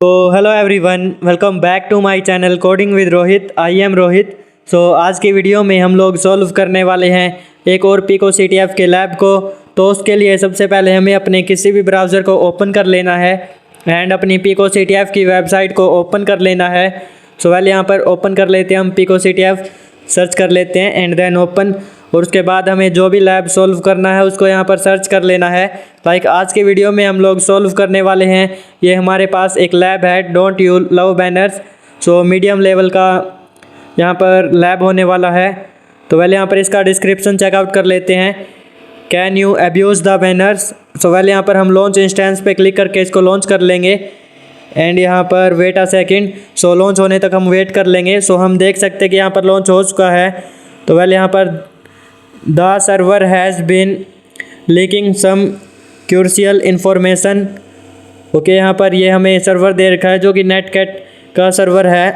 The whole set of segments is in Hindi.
तो hello everyone, welcome back to my channel coding with Rohit. I am Rohit. आज की वीडियो में हम लोग सॉल्व करने वाले हैं एक और पिको CTF के लैब को। तो उसके लिए सबसे पहले हमें अपने किसी भी ब्राउज़र को ओपन कर लेना है एंड अपनी पिको CTF की वेबसाइट को ओपन कर लेना है। पहले यहाँ पर ओपन कर लेते हैं, हम पिको CTF सर्च कर लेते हैं एंड देन ओपन। और उसके बाद हमें जो भी लैब सॉल्व करना है उसको यहाँ पर सर्च कर लेना है। आज के वीडियो में हम लोग सॉल्व करने वाले हैं, ये हमारे पास एक लैब है, don't you love banners. Medium level का यहाँ पर लैब होने वाला है। तो पहले यहाँ पर इसका डिस्क्रिप्शन चेकआउट कर लेते हैं। Can you abuse the banners. पहले यहाँ पर हम लॉन्च इंस्टेंस पे क्लिक करके इसको लॉन्च कर लेंगे एंड यहाँ पर वेट अ सेकेंड। लॉन्च होने तक हम वेट कर लेंगे। हम देख सकते हैं कि यहाँ पर लॉन्च हो चुका है। तो पहले यहाँ पर the server has been leaking some crucial information. Okay, यहाँ पर ये हमें सर्वर दे रखा है जो कि नेटकैट का सर्वर है।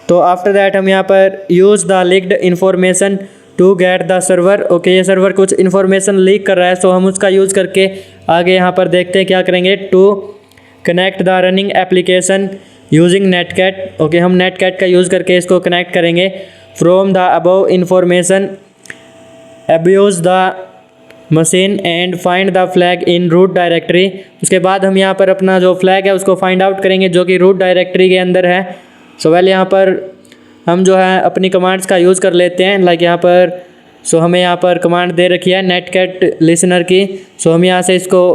तो आफ्टर दैट हम यहाँ पर use the leaked information to get the server. Okay, ये सर्वर कुछ इन्फॉर्मेशन लीक कर रहा है, हम उसका यूज़ करके आगे यहाँ पर देखते हैं क्या करेंगे। To connect the running application using netcat. Okay, हम नेटकैट का यूज़ करके इसको कनेक्ट करेंगे। From the above information abuse the machine and find the flag in root directory. उसके बाद हम यहाँ पर अपना जो फ्लैग है उसको फाइंड आउट करेंगे जो कि रूट डायरेक्टरी के अंदर है। पहले यहाँ पर हम जो है अपनी कमांड्स का यूज़ कर लेते हैं। यहाँ पर हमें यहाँ पर कमांड दे रखी है नेटकैट लिसनर की। हम यहाँ से इसको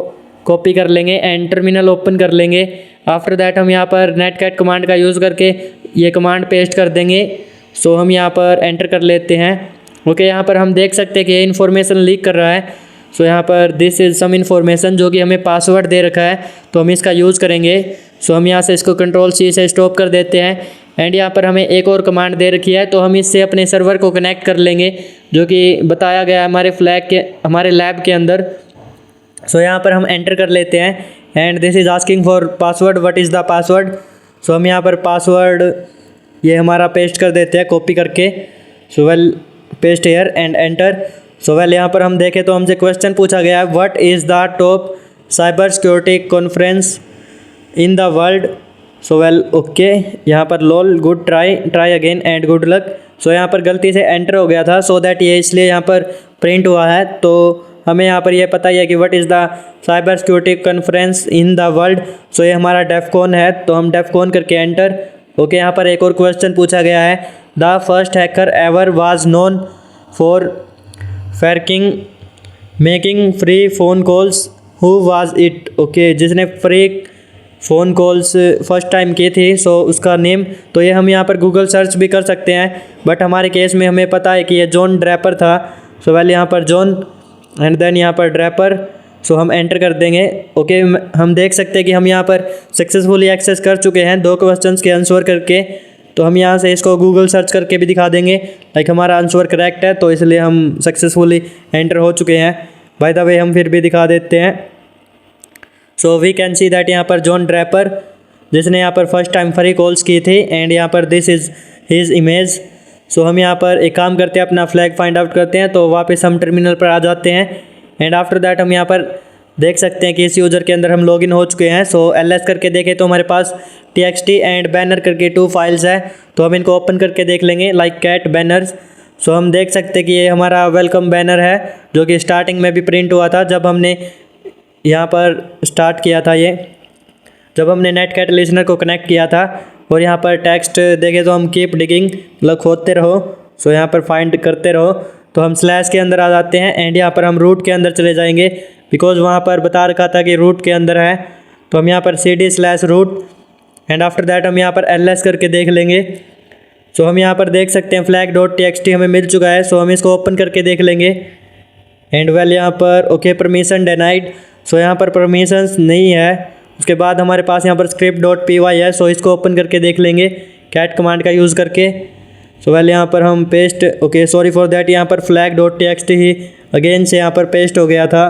कॉपी कर लेंगे एंड टर्मिनल ओपन कर लेंगे। आफ्टर दैट हम यहाँ पर नेटकैट कमांड का यूज़ करके ये कमांड पेस्ट कर देंगे। हम यहाँ पर एंटर कर लेते हैं। ओके, यहाँ पर हम देख सकते हैं कि ये इन्फॉर्मेशन लीक कर रहा है। यहाँ पर दिस इज़ सम इन्फॉर्मेशन जो कि हमें पासवर्ड दे रखा है, तो हम इसका यूज़ करेंगे। हम यहाँ से इसको कंट्रोल-C से स्टॉप कर देते हैं एंड यहाँ पर हमें एक और कमांड दे रखी है, तो हम इससे अपने सर्वर को कनेक्ट कर लेंगे जो कि बताया गया है हमारे लैब के अंदर। यहाँ पर हम एंटर कर लेते हैं and this is asking for password, what is the password. हम यहाँ पर पासवर्ड ये हमारा पेस्ट कर देते हैं कॉपी करके। Well paste here and enter. यहाँ पर हम देखें तो हमसे क्वेश्चन पूछा गया है, what is the top cyber security conference in the world. Okay, यहाँ पर lol good try again and good luck. यहाँ पर गलती से एंटर हो गया था, दैट ये इसलिए यहाँ पर प्रिंट हुआ है। तो हमें यहाँ पर ये पता ही है कि what is the cyber security conference in the world. ये हमारा डेफकॉन है, तो हम डेफकॉन करके एंटर। ओके, यहाँ पर एक और क्वेश्चन पूछा गया है, the first hacker ever was known for phreaking making free phone calls, who was it. Okay, जिसने free phone calls first time की थी, उसका नेम। तो ये हम यहाँ पर गूगल सर्च भी कर सकते हैं, बट हमारे केस में हमें पता है कि ये जॉन ड्रैपर था। पहले यहाँ पर जॉन एंड देन यहाँ पर ड्रैपर। हम एंटर कर देंगे। ओके, हम देख सकते हैं कि हम यहाँ पर सक्सेसफुली एक्सेस कर चुके हैं 2 क्वेश्चंस के आंसर करके। तो हम यहाँ से इसको गूगल सर्च करके भी दिखा देंगे, हमारा आंसर करेक्ट है, तो इसलिए हम सक्सेसफुली एंटर हो चुके हैं। बाय द वे हम फिर भी दिखा देते हैं। वी कैन सी दैट यहाँ पर जॉन ड्रैपर जिसने यहाँ पर फर्स्ट टाइम फ्री कॉल्स की थी एंड यहाँ पर दिस इज़ हिज इमेज। हम यहाँ पर एक काम करते हैं, अपना फ्लैग फाइंड आउट करते हैं, तो वापस हम टर्मिनल पर आ जाते हैं एंड आफ्टर दैट हम यहाँ पर देख सकते हैं कि इस यूज़र के अंदर हम लॉगिन हो चुके हैं। ls करके देखें तो हमारे पास txt एंड बैनर करके 2 फाइल्स है, तो हम इनको ओपन करके देख लेंगे कैट बैनर्स। हम देख सकते हैं कि ये हमारा वेलकम बैनर है जो कि स्टार्टिंग में भी प्रिंट हुआ था जब हमने यहाँ पर स्टार्ट किया था, जब हमने नेटकैट लिसनर को कनेक्ट किया था। और यहाँ पर टेक्स्ट देखें तो हम कीप डिगिंग खोदते रहो, यहाँ पर फाइंड करते रहो। तो हम स्लैश के अंदर आ जाते हैं एंड यहाँ पर हम रूट के अंदर चले जाएंगे बिकॉज वहाँ पर बता रखा था कि रूट के अंदर है। तो हम यहाँ पर cd/root एंड आफ्टर दैट हम यहाँ पर ls करके देख लेंगे। हम यहाँ पर देख सकते हैं flag.txt हमें मिल चुका है। हम इसको ओपन करके देख लेंगे एंड वेल यहाँ पर ओके परमिशन डिनाइड। यहाँ पर परमिशंस नहीं है। उसके बाद हमारे पास यहाँ पर script.py है, इसको ओपन करके देख लेंगे कैट कमांड का यूज़ करके। वेल यहाँ पर हम paste okay sorry for that यहाँ पर flag.txt ही अगेन से यहाँ पर पेस्ट हो गया था।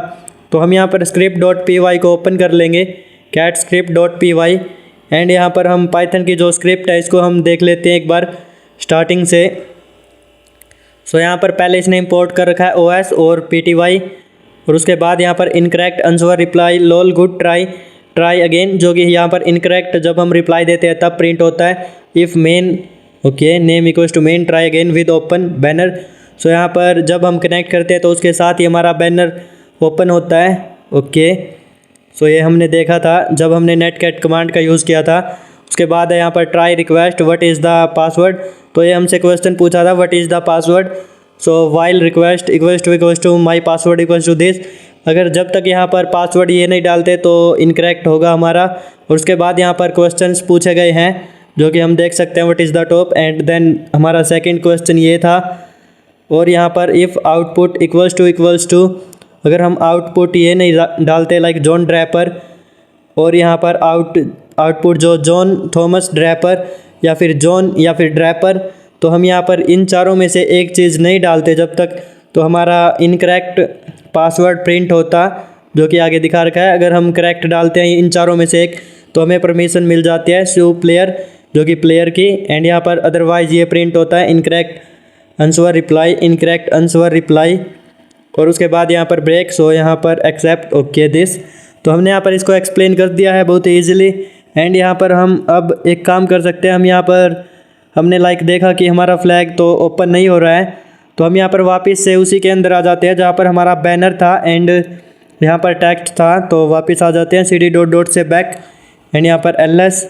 तो हम यहाँ पर script.py को ओपन कर लेंगे कैट script.py एंड यहाँ पर हम पाइथन की जो स्क्रिप्ट है इसको हम देख लेते हैं एक बार स्टार्टिंग से। यहाँ पर पहले इसने इंपोर्ट कर रखा है OS और PTY और उसके बाद यहाँ पर इनकरेक्ट आंसर रिप्लाई लोल गुड ट्राई ट्राई अगेन, जो कि यहाँ पर इनकरेक्ट जब हम रिप्लाई देते हैं तब प्रिंट होता है। If main okay name equals to main try again with open banner. So यहाँ पर जब हम कनेक्ट करते हैं तो उसके साथ ही हमारा बैनर ओपन होता है। ओके सो ये हमने देखा था जब हमने नेटकैट कमांड का यूज़ किया था। उसके बाद है यहाँ पर try request what is the password. तो ये हमसे क्वेश्चन पूछा था what is the password. So while request equals to my password equals to this. अगर जब तक यहाँ पर पासवर्ड ये नहीं डालते तो इनकरेक्ट होगा हमारा। और उसके बाद यहाँ पर क्वेश्चंस पूछे गए हैं जो कि हम देख सकते हैं what is the top and then हमारा सेकंड क्वेश्चन ये था। और यहाँ पर इफ़ आउटपुट इक्वल्स टू अगर हम आउटपुट ये नहीं डालते लाइक जॉन ड्रैपर और यहाँ पर आउटपुट जो जॉन थॉमस ड्रैपर या फिर जॉन या फिर ड्रैपर, तो हम यहाँ पर इन चारों में से एक चीज़ नहीं डालते जब तक, तो हमारा इनकरेक्ट पासवर्ड प्रिंट होता जो कि आगे दिखा रखा है। अगर हम करेक्ट डालते हैं इन चारों में से एक तो हमें परमिशन मिल जाती है शो प्लेयर जो कि प्लेयर की। एंड यहाँ पर अदरवाइज ये प्रिंट होता है incorrect answer reply, incorrect answer reply. और उसके बाद यहाँ पर ब्रेक। सो यहाँ पर एक्सेप्ट ओके दिस। तो हमने यहाँ पर इसको एक्सप्लेन कर दिया है बहुत ईजिली। एंड यहाँ पर हम अब एक काम कर सकते हैं, हम यहाँ पर हमने लाइक देखा कि हमारा फ्लैग तो ओपन नहीं हो रहा है, तो हम यहाँ पर वापस से उसी के अंदर आ जाते हैं जहाँ पर हमारा बैनर था एंड यहाँ पर टेक्स्ट था। तो वापस आ जाते हैं cd ... से बैक एंड यहाँ पर ls।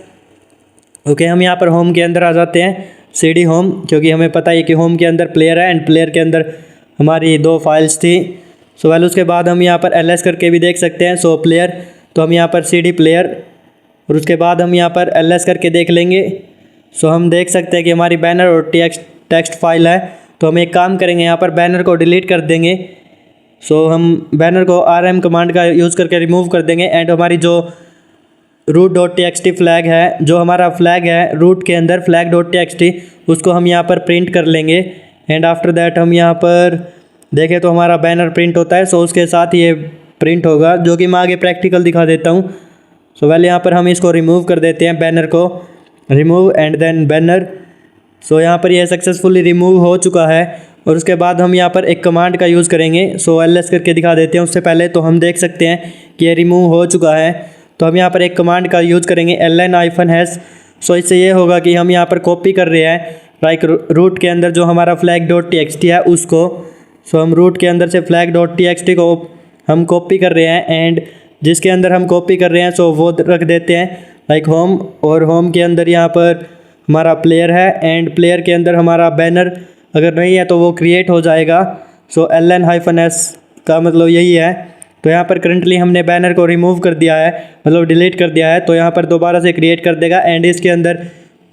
ओके हम यहाँ पर होम के अंदर आ जाते हैं cd होम, क्योंकि हमें पता है कि होम के अंदर प्लेयर है एंड प्लेयर के अंदर हमारी 2 फाइल्स थी। सो वेल उसके बाद हम यहाँ पर ls करके भी देख सकते हैं। सो प्लेयर, तो हम यहाँ पर cd प्लेयर और उसके बाद हम यहाँ पर ls करके देख लेंगे। सो हम देख सकते हैं कि हमारी बैनर और टेक्स्ट फाइल है। तो हम एक काम करेंगे, यहाँ पर बैनर को डिलीट कर देंगे। सो हम बैनर को rm कमांड का यूज़ करके रिमूव कर देंगे एंड हमारी जो root.txt फ्लैग है, जो हमारा फ्लैग है रूट के अंदर flag.txt, उसको हम यहाँ पर प्रिंट कर लेंगे। एंड आफ्टर दैट हम यहाँ पर देखें तो हमारा बैनर प्रिंट होता है। सो उसके साथ ये प्रिंट होगा जो कि मैं आगे प्रैक्टिकल दिखा देता हूँ। सो वेल यहाँ पर हम इसको रिमूव कर देते हैं, बैनर को remove and then banner. So यहाँ पर ये सक्सेसफुली रिमूव हो चुका है। और उसके बाद हम यहाँ पर एक कमांड का यूज़ करेंगे। सो ls करके दिखा देते हैं। उससे पहले तो हम देख सकते हैं कि ये रिमूव हो चुका है। तो हम यहाँ पर एक कमांड का यूज़ करेंगे ln-s। सो इससे ये होगा कि हम यहाँ पर कॉपी कर रहे हैं लाइक रूट के अंदर जो हमारा flag.txt है उसको। सो हम रूट के अंदर से flag.txt को हम कॉपी कर रहे हैं एंड जिसके अंदर हम कॉपी कर रहे हैं सो वो रख देते हैं लाइक होम। और होम के अंदर यहाँ पर हमारा प्लेयर है एंड प्लेयर के अंदर हमारा बैनर अगर नहीं है तो वो क्रिएट हो जाएगा। सो ln-s का मतलब यही है। तो यहाँ पर करंटली हमने बैनर को रिमूव कर दिया है, मतलब डिलीट कर दिया है। तो यहाँ पर दोबारा से क्रिएट कर देगा एंड इसके अंदर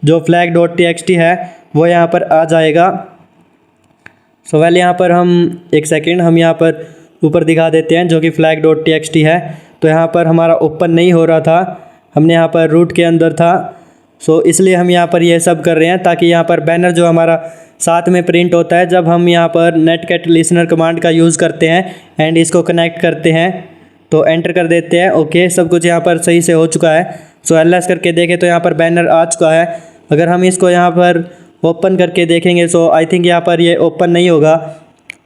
जो flag.txt है वो यहाँ पर आ जाएगा। सो वेल यहाँ पर हम एक सेकेंड हम यहाँ पर ऊपर दिखा देते हैं जो कि flag.txt है। तो यहाँ पर हमारा ओपन नहीं हो रहा था, हमने यहाँ पर रूट के अंदर था। सो इसलिए हम यहाँ पर ये सब कर रहे हैं ताकि यहाँ पर बैनर जो हमारा साथ में प्रिंट होता है जब हम यहाँ पर नेटकैट लिसनर कमांड का यूज़ करते हैं एंड इसको कनेक्ट करते हैं तो एंटर कर देते हैं। ओके सब कुछ यहाँ पर सही से हो चुका है। सो ls करके देखें तो यहाँ पर बैनर आ चुका है। अगर हम इसको यहाँ पर ओपन करके देखेंगे सो आई थिंक यहाँ पर ये ओपन नहीं होगा,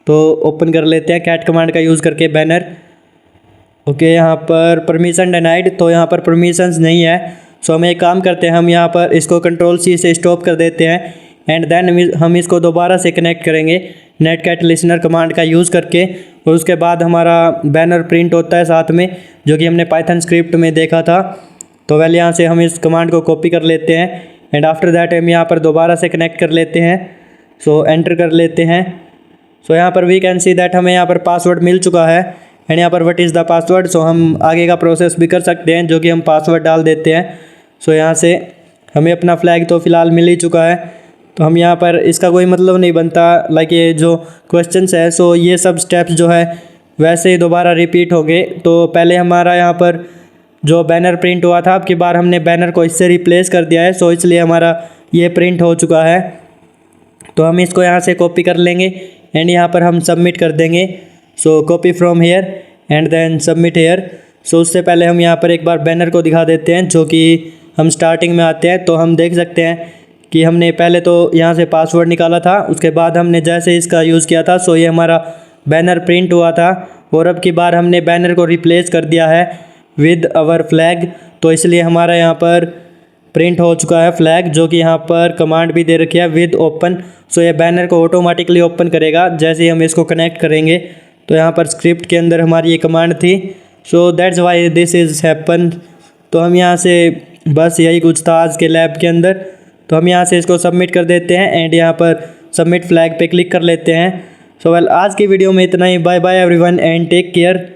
तो ओपन कर लेते हैं कैट कमांड का यूज़ करके बैनर। ओके यहाँ पर परमिशन डिनाइड, तो यहाँ पर परमिशंस नहीं है। सो हम एक काम करते हैं, हम यहाँ पर इसको Ctrl+C से स्टॉप कर देते हैं एंड देन हम इसको दोबारा से कनेक्ट करेंगे नेटकैट लिसनर कमांड का यूज़ करके। और उसके बाद हमारा बैनर प्रिंट होता है साथ में जो कि हमने पाइथन स्क्रिप्ट में देखा था। तो वेल यहाँ से हम इस कमांड को कॉपी कर लेते हैं एंड आफ्टर दैट हम यहाँ पर दोबारा से कनेक्ट कर लेते हैं। सो एंटर कर लेते हैं। सो यहाँ पर वी कैन सी दैट हमें यहाँ पर पासवर्ड मिल चुका है एंड यहाँ पर व्हाट इज़ द पासवर्ड। सो हम आगे का प्रोसेस भी कर सकते हैं जो कि हम पासवर्ड डाल देते हैं। सो यहाँ से हमें अपना फ्लैग तो फ़िलहाल मिल ही चुका है, तो हम यहाँ पर इसका कोई मतलब नहीं बनता लाइक ये जो क्वेश्चंस है सो ये सब स्टेप्स जो है वैसे ही दोबारा रिपीट होंगे। तो पहले हमारा यहाँ पर जो बैनर प्रिंट हुआ था, अब की बार हमने बैनर को इससे रिप्लेस कर दिया है। सो इसलिए हमारा ये प्रिंट हो चुका है। तो हम इसको यहाँ से कॉपी कर लेंगे एंड यहाँ पर हम सबमिट कर देंगे। So copy from here and then submit here. So उससे पहले हम यहाँ पर एक बार बैनर को दिखा देते हैं जो कि हम स्टार्टिंग में आते हैं। तो हम देख सकते हैं कि हमने पहले तो यहाँ से पासवर्ड निकाला था, उसके बाद हमने जैसे इसका यूज़ किया था सो ये हमारा बैनर प्रिंट हुआ था। और अब की बार हमने बैनर को रिप्लेस कर दिया है विद आवर फ्लैग। तो इसलिए हमारा यहाँ पर प्रिंट हो चुका है फ्लैग, जो कि यहाँ पर कमांड भी दे रखी है विद ओपन। सो ये बैनर को ऑटोमेटिकली ओपन करेगा जैसे ही हम इसको कनेक्ट करेंगे। तो यहाँ पर स्क्रिप्ट के अंदर हमारी ये कमांड थी। So that's why this is happen. तो हम यहाँ से बस यही कुछ था आज के लैब के अंदर। तो हम यहाँ से इसको सबमिट कर देते हैं एंड यहाँ पर सबमिट फ्लैग पे क्लिक कर लेते हैं। सो वेल आज की वीडियो में इतना ही। Bye bye everyone and take care.